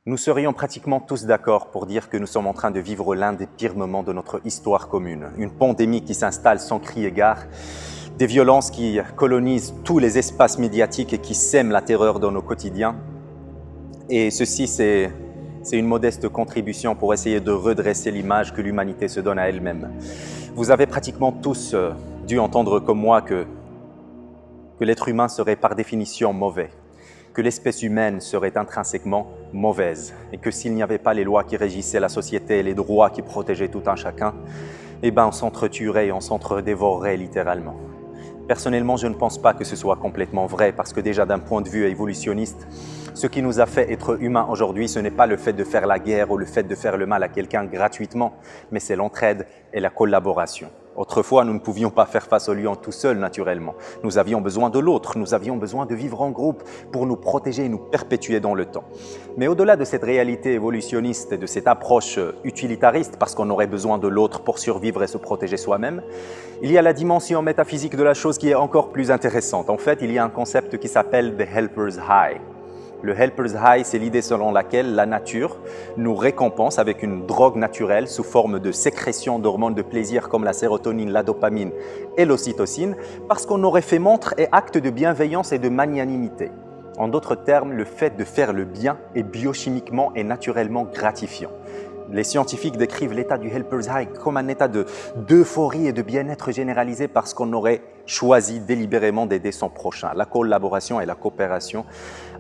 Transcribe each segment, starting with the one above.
Nous serions pratiquement tous d'accord pour dire que nous sommes en train de vivre l'un des pires moments de notre histoire commune. Une pandémie qui s'installe sans cri et gare, des violences qui colonisent tous les espaces médiatiques et qui sèment la terreur dans nos quotidiens. Et ceci, c'est une modeste contribution pour essayer de redresser l'image que l'humanité se donne à elle-même. Vous avez pratiquement tous dû entendre comme moi que l'être humain serait par définition mauvais, que l'espèce humaine serait intrinsèquement mauvaise et que s'il n'y avait pas les lois qui régissaient la société et les droits qui protégeaient tout un chacun, eh ben on s'entretuerait et on s'entre-dévorerait littéralement. Personnellement, je ne pense pas que ce soit complètement vrai parce que déjà d'un point de vue évolutionniste, ce qui nous a fait être humains aujourd'hui, ce n'est pas le fait de faire la guerre ou le fait de faire le mal à quelqu'un gratuitement, mais c'est l'entraide et la collaboration. Autrefois, nous ne pouvions pas faire face au lion tout seul, naturellement. Nous avions besoin de l'autre, nous avions besoin de vivre en groupe pour nous protéger et nous perpétuer dans le temps. Mais au-delà de cette réalité évolutionniste et de cette approche utilitariste, parce qu'on aurait besoin de l'autre pour survivre et se protéger soi-même, il y a la dimension métaphysique de la chose qui est encore plus intéressante. En fait, il y a un concept qui s'appelle « the helper's high ». Le helper's high, c'est l'idée selon laquelle la nature nous récompense avec une drogue naturelle sous forme de sécrétion d'hormones de plaisir comme la sérotonine, la dopamine et l'ocytocine parce qu'on aurait fait montre et acte de bienveillance et de magnanimité. En d'autres termes, le fait de faire le bien est biochimiquement et naturellement gratifiant. Les scientifiques décrivent l'état du helper's high comme un état d'euphorie et de bien-être généralisé parce qu'on aurait choisi délibérément d'aider son prochain. La collaboration et la coopération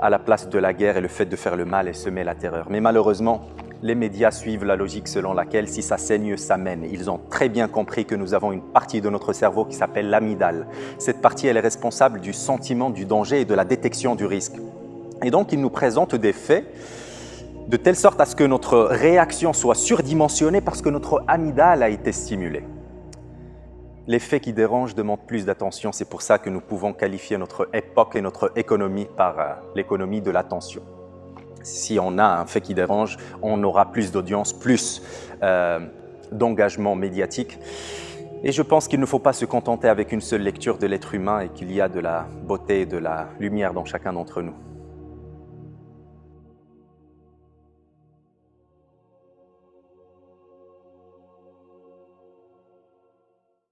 à la place de la guerre et le fait de faire le mal et semer la terreur. Mais malheureusement, les médias suivent la logique selon laquelle si ça saigne, ça mène. Ils ont très bien compris que nous avons une partie de notre cerveau qui s'appelle l'amygdale. Cette partie, elle est responsable du sentiment du danger et de la détection du risque. Et donc, ils nous présentent des faits de telle sorte à ce que notre réaction soit surdimensionnée parce que notre amygdale a été stimulée. Les faits qui dérangent demandent plus d'attention, c'est pour ça que nous pouvons qualifier notre époque et notre économie par l'économie de l'attention. Si on a un fait qui dérange, on aura plus d'audience, plus d'engagement médiatique. Et je pense qu'il ne faut pas se contenter avec une seule lecture de l'être humain et qu'il y a de la beauté et de la lumière dans chacun d'entre nous.